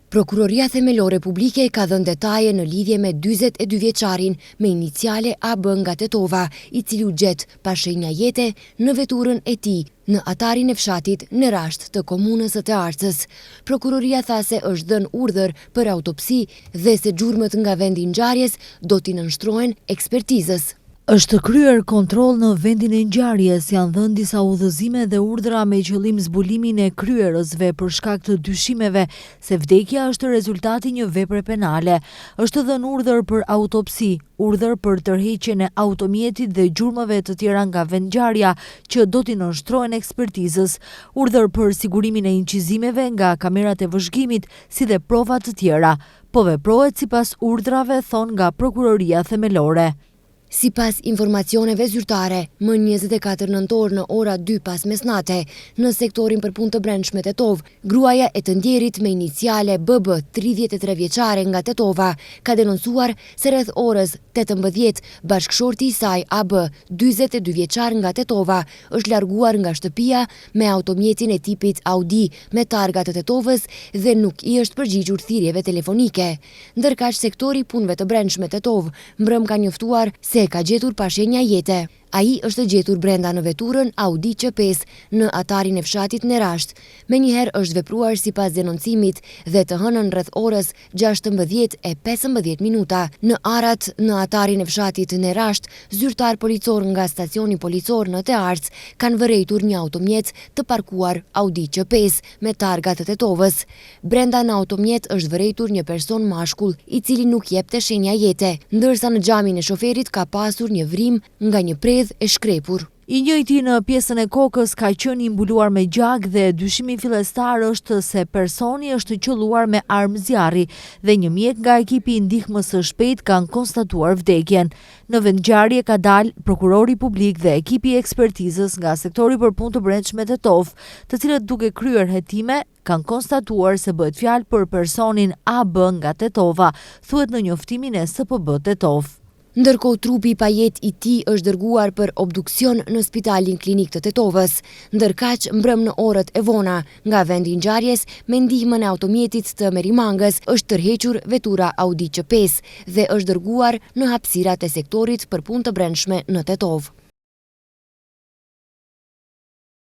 Prokuroria Themelore Publike ka dhënë detaje në lidhje me 42 vjeçarin me iniciale AB nga Tetova, i cili u gjet pa shenja jete në veturën e tij në atarin e fshatit në Rasht të komunës së Tearcës. Prokuroria tha se është dhënë urdhër për autopsi dhe se gjurmët nga vendi i ngjarjes do t'i nënshtrohen ekspertizës. Është kryer kontroll në vendin e ngjarjes, janë dhënë disa udhëzime dhe urdhra me qëllim zbulimin e kryerësve për shkak të dyshimeve se vdekja është rezultati një vepre penale. Është dhënë urdhër për autopsi, urdhër për tërheqjen e automjetit dhe gjurmëve të tjera nga vendngjarja që do t'i nënshtrohen ekspertizës, urdhër për sigurimin e incizimeve nga kamerat e vëzhgimit, si dhe prova të tjera. Po veprohet sipas urdhrave, thon nga Prokuroria Themelore. Sipas informacioneve zyrtare, më 24 nëntor në ora 2 pas mesnate, në sektorin për punë të brendshme Tetov, gruaja e të ndjerit me iniciale BB, 33 vjeçare nga Tetova, ka denoncuar se rreth orës 18 bashkëshorti i saj AB, 42 vjeçar nga Tetova, është larguar nga shtëpia me automjetin e tipit Audi me targa të Tetovës dhe nuk i është përgjigjur thirrjeve telefonike. Ndërkaq sektori i punëve të brendshme Tetov mbrëm ka njoftuar se ka gjetur pa shenja jete. Ai është gjetur brenda në veturën Audi Q5 në atarin e fshatit në Rasht. Menjëherë është vepruar sipas denoncimit dhe të hënën rreth orës 16:15 minuta. Në Arat, në atarin e fshatit në Rasht, zyrtar policor nga stacioni policor në Tearc kanë vërejtur një automjet të parkuar Audi Q5 me targa të Tetovës. Brenda në automjet është vërejtur një person mashkull i cili nuk jepte shenja jete, ndërsa në xhamin e shoferit ka pasur një vrim nga një predh e shkrepur. I njëjti në pjesën e kokës ka qenë i mbuluar me gjak dhe dyshimi fillestar është se personi është qelluar me armë zjarri dhe një mjek nga ekipi i ndihmës së shpejtë kanë konstatuar vdekjen. Në vendngjarje ka dalë prokurori publik dhe ekipi i ekspertizës nga sektori për punë të brendshme Tetov, të cilët duke kryer hetime kanë konstatuar se bëhet fjalë për personin AB nga Tetova, thuhet në njoftimin e SPB Tetov. Ndërkohë trupi i pajet i tij është dërguar për obduksion në Spitalin Klinik të Tetovës. Ndërkaq mbrëm në orët e vona nga vendi i ngjarjes me ndihmën e automjetit të Merimangës është tërhequr vetura Audi Q5 dhe është dërguar në hapësirat e sektorit për punë të brendshme në Tetov.